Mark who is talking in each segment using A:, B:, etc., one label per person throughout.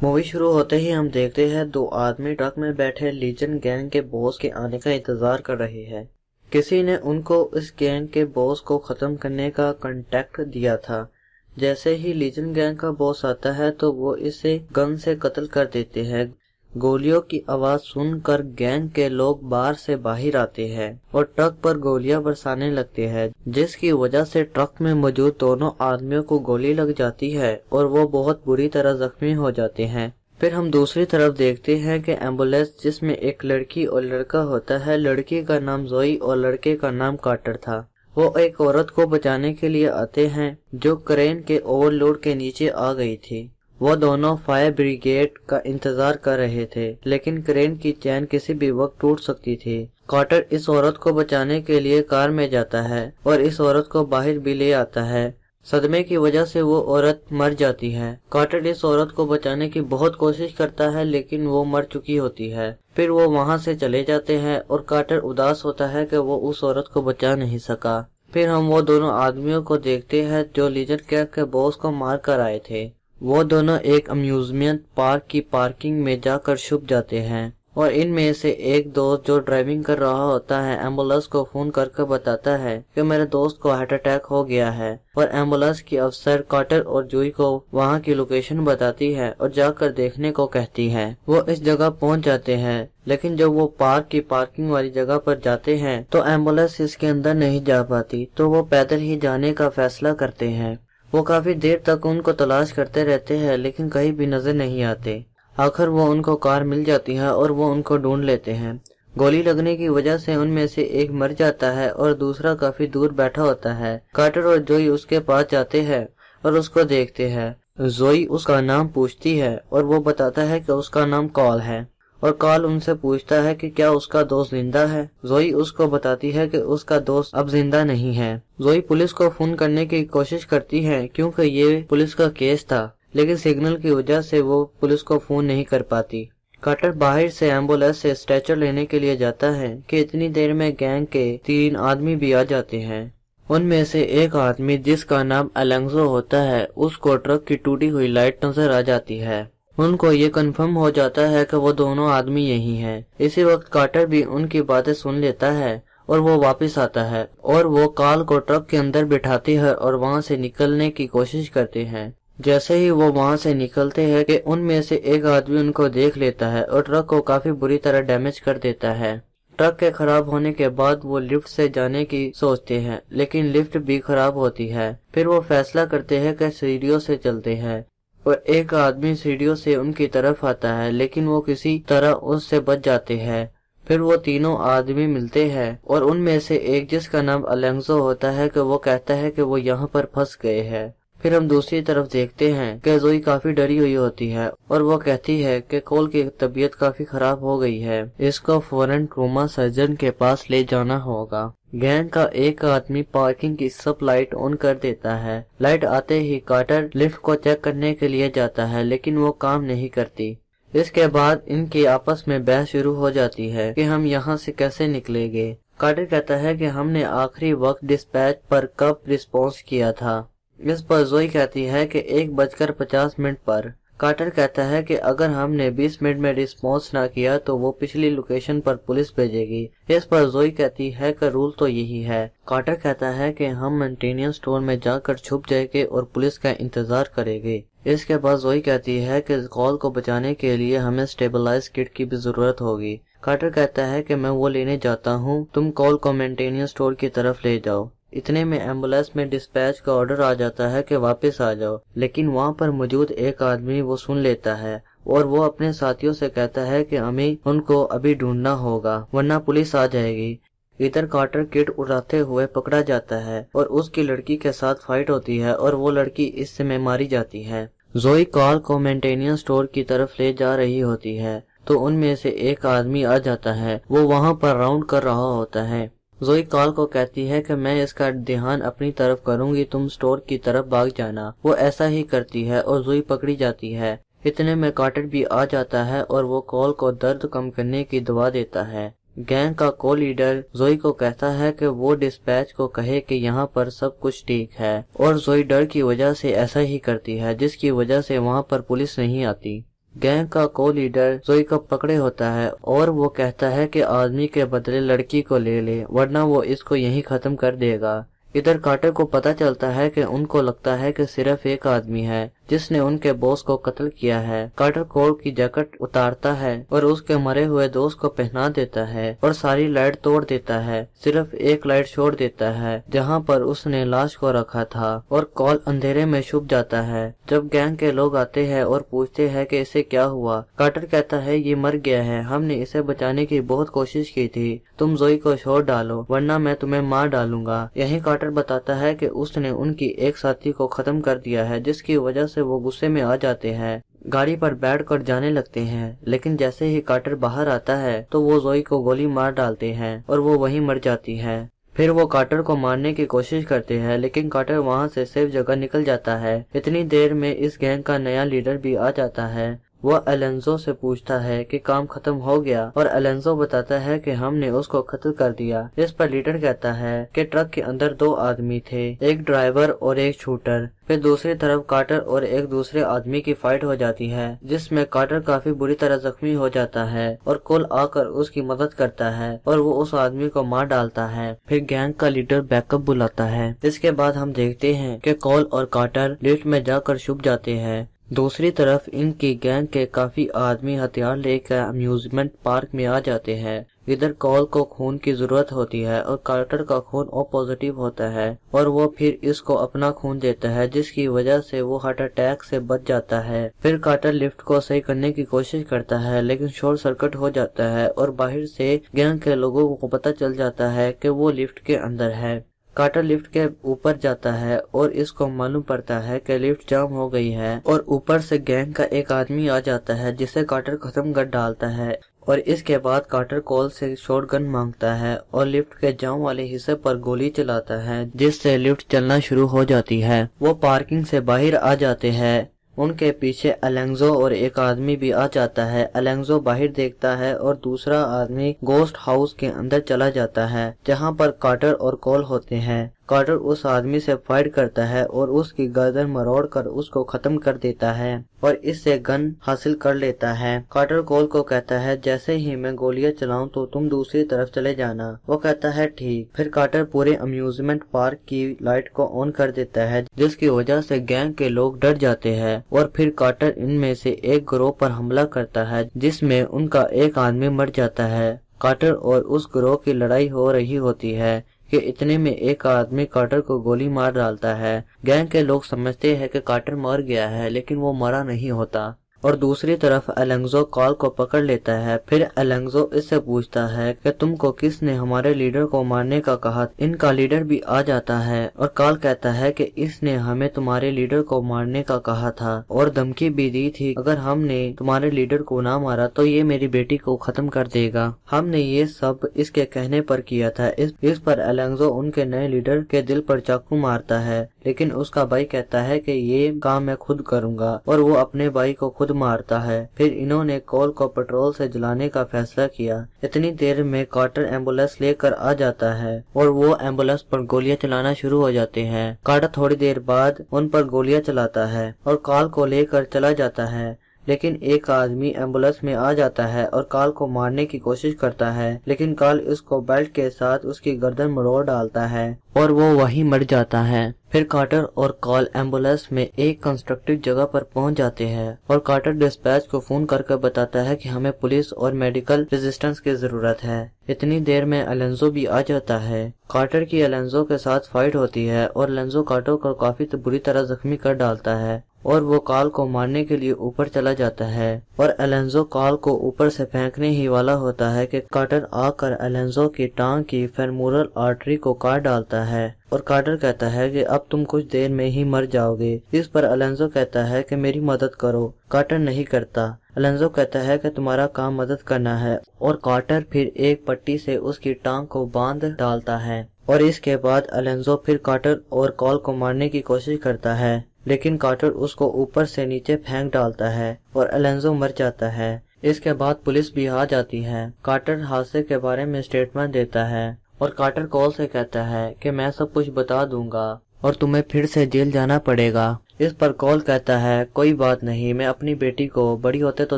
A: Movie शुरू होते ही हम देखते हैं दो आदमी ट्रक में बैठे लीजन गैंग के बॉस के आने का इंतजार कर रहे हैं। किसी ने उनको इस गैंग के बॉस को खत्म करने का कांटेक्ट दिया था। जैसे ही लीजन गैंग का बॉस आता है तो वो इसे गन से कत्ल कर देते हैं। गोलियों की आवाज सुनकर गैंग के लोग बाहर से बाहर आते हैं और ट्रक पर गोलियां बरसाने लगते हैं, जिसकी वजह से ट्रक में मौजूद दोनों आदमियों को गोली लग जाती है और वो बहुत बुरी तरह जख्मी हो जाते हैं। फिर हम दूसरी तरफ देखते हैं कि एम्बुलेंस जिसमें एक लड़की और लड़का होता है, लड़की का नाम जोई और लड़के का नाम कार्टर था। वो एक औरत को बचाने के लिए आते हैं जो क्रेन के ओवरलोड के नीचे आ गई थी। वो दोनों फायर ब्रिगेड का इंतजार कर रहे थे, लेकिन क्रेन की चैन किसी भी वक्त टूट सकती थी। कार्टर इस औरत को बचाने के लिए कार में जाता है और इस औरत को बाहर भी ले आता है। सदमे की वजह से वो औरत मर जाती है। कार्टर इस औरत को बचाने की बहुत कोशिश करता है, लेकिन वो मर चुकी होती है। फिर वो वहाँ से चले जाते हैं और कार्टर उदास होता है कि वो उस औरत को बचा नहीं सका। फिर हम वो दोनों आदमियों को देखते हैं जो लीजन गैंग के बॉस को मार कर आए थे। वो दोनों एक अम्यूजमेंट पार्क की पार्किंग में जाकर छुप जाते हैं और इनमें से एक दोस्त जो ड्राइविंग कर रहा होता है एम्बुलेंस को फोन करके बताता है कि मेरे दोस्त को हार्ट अटैक हो गया है। और एम्बुलेंस की अफसर कार्टर और जूही को वहाँ की लोकेशन बताती है और जाकर देखने को कहती है। वो इस जगह पहुँच जाते हैं, लेकिन जब वो पार्क की पार्किंग वाली जगह पर जाते हैं तो एम्बुलेंस इसके अंदर नहीं जा पाती, तो वो पैदल ही जाने का फैसला करते हैं। वो काफी देर तक उनको तलाश करते रहते हैं, लेकिन कहीं भी नजर नहीं आते। आखिर वो उनको कार मिल जाती है और वो उनको ढूंढ लेते हैं। गोली लगने की वजह से उनमें से एक मर जाता है और दूसरा काफी दूर बैठा होता है। कार्टर और जोई उसके पास जाते हैं और उसको देखते हैं। जोई उसका नाम पूछती है और वो बताता है कि उसका नाम कॉल है और कॉल उनसे पूछता है कि क्या उसका दोस्त जिंदा है। जोई उसको बताती है कि उसका दोस्त अब जिंदा नहीं है। जोई पुलिस को फोन करने की कोशिश करती है क्योंकि ये पुलिस का केस था, लेकिन सिग्नल की वजह से वो पुलिस को फोन नहीं कर पाती। कार्टर बाहर से एम्बुलेंस से स्ट्रेचर लेने के लिए जाता है कि इतनी देर में गैंग के 3 आदमी भी आ जाते हैं। उनमें से एक आदमी जिसका नाम अलेंजो होता है, उसको ट्रक की टूटी हुई लाइट नजर आ जाती है। उनको ये कंफर्म हो जाता है कि वो दोनों आदमी यही हैं। इसी वक्त कार्टर भी उनकी बातें सुन लेता है और वो वापस आता है और वो कॉल को ट्रक के अंदर बिठाती है और वहाँ से निकलने की कोशिश करते हैं। जैसे ही वो वहाँ से निकलते हैं कि उनमें से एक आदमी उनको देख लेता है और ट्रक को काफी बुरी तरह डैमेज कर देता है। ट्रक के खराब होने के बाद वो लिफ्ट से जाने की सोचते हैं, लेकिन लिफ्ट भी खराब होती है। फिर वो फैसला करते हैं कि सीढ़ियों से चलते हैं और एक आदमी सीढ़ियों से उनकी तरफ आता है, लेकिन वो किसी तरह उससे बच जाते हैं। फिर वो तीनों आदमी मिलते हैं और उनमें से एक जिसका नाम अलेंजो होता है कि वो कहता है कि वो यहाँ पर फंस गए हैं। फिर हम दूसरी तरफ देखते हैं कि जोई काफी डरी हुई होती है और वो कहती है कि कोल की तबीयत काफी खराब हो गई है, इसको फौरन ट्रोमा सर्जन के पास ले जाना होगा। गैंग का एक आदमी पार्किंग की सब लाइट ऑन कर देता है। लाइट आते ही कार्टर लिफ्ट को चेक करने के लिए जाता है, लेकिन वो काम नहीं करती। इसके बाद इनकी आपस में बहस शुरू हो जाती है कि हम यहाँ से कैसे निकलेंगे। कार्टर कहता है कि हमने आखिरी वक्त डिस्पैच पर कब रिस्पॉन्स किया था। इस पर जोई कहती है कि 1:50 पर। कार्टर कहता है कि अगर हमने 20 मिनट में रिस्पॉन्स ना किया तो वो पिछली लोकेशन पर पुलिस भेजेगी। इस पर जोई कहती है कि रूल तो यही है। कार्टर कहता है कि हम मेंटेनेंस स्टोर में जाकर छुप जाएंगे और पुलिस का इंतजार करेंगे। इसके बाद जोई कहती है कि कॉल को बचाने के लिए हमें स्टेबलाइज किट की भी जरूरत होगी। कार्टर कहता है कि मैं वो लेने जाता हूँ, तुम कॉल को मेंटेनेंस स्टोर की तरफ ले जाओ। इतने में एम्बुलेंस में डिस्पैच का ऑर्डर आ जाता है कि वापस आ जाओ, लेकिन वहाँ पर मौजूद एक आदमी वो सुन लेता है और वो अपने साथियों से कहता है कि हमें उनको अभी ढूंढना होगा वरना पुलिस आ जाएगी। इधर कार्टर किट उड़ाते हुए पकड़ा जाता है और उसकी लड़की के साथ फाइट होती है और वो लड़की इस समय मारी जाती है। जोई कॉल को मेंटेनेंस स्टोर की तरफ ले जा रही होती है तो उनमें से एक आदमी आ जाता है। वो वहाँ पर राउंड कर रहा होता है। जोई कॉल को कहती है कि मैं इसका ध्यान अपनी तरफ करूंगी, तुम स्टोर की तरफ भाग जाना। वो ऐसा ही करती है और जोई पकड़ी जाती है। इतने में कार्टर भी आ जाता है और वो कॉल को दर्द कम करने की दवा देता है। गैंग का को लीडर जोई को कहता है कि वो डिस्पैच को कहे कि यहाँ पर सब कुछ ठीक है और जोई डर की वजह से ऐसा ही करती है, जिसकी वजह से वहाँ पर पुलिस नहीं आती। गैंग का को लीडर जोई को पकड़े होता है और वो कहता है कि आदमी के बदले लड़की को ले ले, वरना वो इसको यहीं खत्म कर देगा। इधर कार्टर को पता चलता है कि उनको लगता है कि सिर्फ एक आदमी है जिसने उनके बॉस को कत्ल किया है। कार्टर कोल की जैकेट उतारता है और उसके मरे हुए दोस्त को पहना देता है और सारी लाइट तोड़ देता है, सिर्फ एक लाइट छोड़ देता है जहां पर उसने लाश को रखा था, और कॉल अंधेरे में छुप जाता है। जब गैंग के लोग आते हैं और पूछते हैं कि इसे क्या हुआ, कार्टर कहता है ये मर गया है, हमने इसे बचाने की बहुत कोशिश की थी, तुम जोई को छोड़ डालो वरना मैं तुम्हें मार डालूंगा। यही कार्टर बताता है कि उसने उनकी एक साथी को खत्म कर दिया है, जिसकी वजह से वो गुस्से में आ जाते हैं, गाड़ी पर बैठकर जाने लगते हैं। लेकिन जैसे ही कार्टर बाहर आता है तो वो जोई को गोली मार डालते हैं और वो वहीं मर जाती है। फिर वो कार्टर को मारने की कोशिश करते हैं, लेकिन कार्टर वहां से सेफ जगह निकल जाता है। इतनी देर में इस गैंग का नया लीडर भी आ जाता है। वो अलेंजो से पूछता है कि काम खत्म हो गया और अलेंजो बताता है कि हमने उसको कत्ल कर दिया। इस पर लीडर कहता है कि ट्रक के अंदर 2 आदमी थे, एक ड्राइवर और एक शूटर। फिर दूसरी तरफ कार्टर और एक दूसरे आदमी की फाइट हो जाती है, जिसमें कार्टर काफी बुरी तरह जख्मी हो जाता है और कोल आकर उसकी मदद करता है और वो उस आदमी को मार डालता है। फिर गैंग का लीडर बैकअप बुलाता है। इसके बाद हम देखते हैं कि कोल और कार्टर लिफ्ट में जाकर छुप जाते हैं। दूसरी तरफ इनकी गैंग के काफी आदमी हथियार लेकर अम्यूजमेंट पार्क में आ जाते हैं। इधर कॉल को खून की जरूरत होती है और कार्टर का खून ओ पॉजिटिव होता है और वो फिर इसको अपना खून देता है, जिसकी वजह से वो हार्ट अटैक से बच जाता है। फिर कार्टर लिफ्ट को सही करने की कोशिश करता है, लेकिन शॉर्ट सर्किट हो जाता है और बाहर से गैंग के लोगों को पता चल जाता है कि वो लिफ्ट के अंदर है। कार्टर लिफ्ट के ऊपर जाता है और इसको मालूम पड़ता है कि लिफ्ट जाम हो गई है और ऊपर से गैंग का एक आदमी आ जाता है जिसे कार्टर खत्म कर डालता है। और इसके बाद कार्टर कॉल से शॉटगन मांगता है और लिफ्ट के जाम वाले हिस्से पर गोली चलाता है, जिससे लिफ्ट चलना शुरू हो जाती है। वो पार्किंग से बाहर आ जाते हैं। उनके पीछे अलेंजो और एक आदमी भी आ जाता है। अलेंजो बाहर देखता है और दूसरा आदमी गोस्ट हाउस के अंदर चला जाता है, जहां पर कार्टर और कॉल होते हैं। कार्टर उस आदमी से फाइट करता है और उसकी गर्दन मरोड़कर उसको खत्म कर देता है और इससे गन हासिल कर लेता है। कार्टर कॉल को कहता है जैसे ही मैं गोलियां चलाऊं तो तुम दूसरी तरफ चले जाना। वो कहता है ठीक। फिर कार्टर पूरे अम्यूजमेंट पार्क की लाइट को ऑन कर देता है, जिसकी वजह से गैंग के लोग डर जाते हैं और फिर कार्टर इनमें से एक गिरोह पर हमला करता है, जिसमें उनका एक आदमी मर जाता है। कार्टर और उस गिरोह की लड़ाई हो रही होती है कि इतने में एक आदमी कार्टर को गोली मार डालता है। गैंग के लोग समझते हैं कि कार्टर मर गया है, लेकिन वो मरा नहीं होता। और दूसरी तरफ अलेंजो कॉल को पकड़ लेता है। फिर अलेंजो इससे पूछता है कि तुमको किसने हमारे लीडर को मारने का कहा। इनका लीडर भी आ जाता है और कॉल कहता है कि इसने हमें तुम्हारे लीडर को मारने का कहा था और धमकी भी दी थी, अगर हमने तुम्हारे लीडर को ना मारा तो ये मेरी बेटी को खत्म कर देगा। हमने ये सब इसके कहने पर किया था। इस पर अलेंजो उनके नए लीडर के दिल पर चाकू मारता है, लेकिन उसका भाई कहता है कि ये काम मैं खुद करूंगा और वो अपने भाई को खुद मारता है। फिर इन्होंने कॉल को पेट्रोल से जलाने का फैसला किया। इतनी देर में कार्टर एम्बुलेंस लेकर आ जाता है और वो एम्बुलेंस पर गोलियां चलाना शुरू हो जाते हैं। कार्टर थोड़ी देर बाद उन पर गोलियां चलाता है और कॉल को लेकर चला जाता है, लेकिन एक आदमी एम्बुलेंस में आ जाता है और काल को मारने की कोशिश करता है, लेकिन काल इसको बेल्ट के साथ उसकी गर्दन मरोड़ डालता है और वो वहीं मर जाता है। फिर कार्टर और कॉल एम्बुलेंस में एक कंस्ट्रक्टिव जगह पर पहुंच जाते हैं और कार्टर डिस्पैच को फोन करके बताता है कि हमें पुलिस और मेडिकल रेजिस्टेंस की जरूरत है। इतनी देर में अलेंजो भी आ जाता है। कार्टर की अलेंजो के साथ फाइट होती है और अलेंजो कार्टर को काफी बुरी तरह जख्मी कर डालता है और वो काल को मारने के लिए ऊपर चला जाता है और अलेंजो काल को ऊपर से फेंकने ही वाला होता है कि कार्टर आकर अलेंजो की टांग की फेमोरल आर्टरी को काट डालता है और कार्टर कहता है कि अब तुम कुछ देर में ही मर जाओगे। इस पर अलेंजो कहता है कि मेरी मदद करो। कार्टर नहीं करता। अलेंजो कहता है कि तुम्हारा काम मदद करना है और कार्टर फिर एक पट्टी से उसकी टांग को बांध डालता है और इसके बाद अलेंजो फिर कार्टर और कॉल को मारने की कोशिश करता है, लेकिन कार्टर उसको ऊपर से नीचे फेंक डालता है और अलेंजो मर जाता है। इसके बाद पुलिस भी आ जाती है। कार्टर हादसे के बारे में स्टेटमेंट देता है और कार्टर कॉल से कहता है कि मैं सब कुछ बता दूंगा और तुम्हें फिर से जेल जाना पड़ेगा, اس پر کول کہتا ہے کوئی بات نہیں، میں اپنی بیٹی کو بڑی ہوتے تو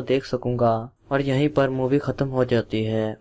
A: دیکھ سکوں گا، اور یہیں پر مووی ختم ہو جاتی ہے۔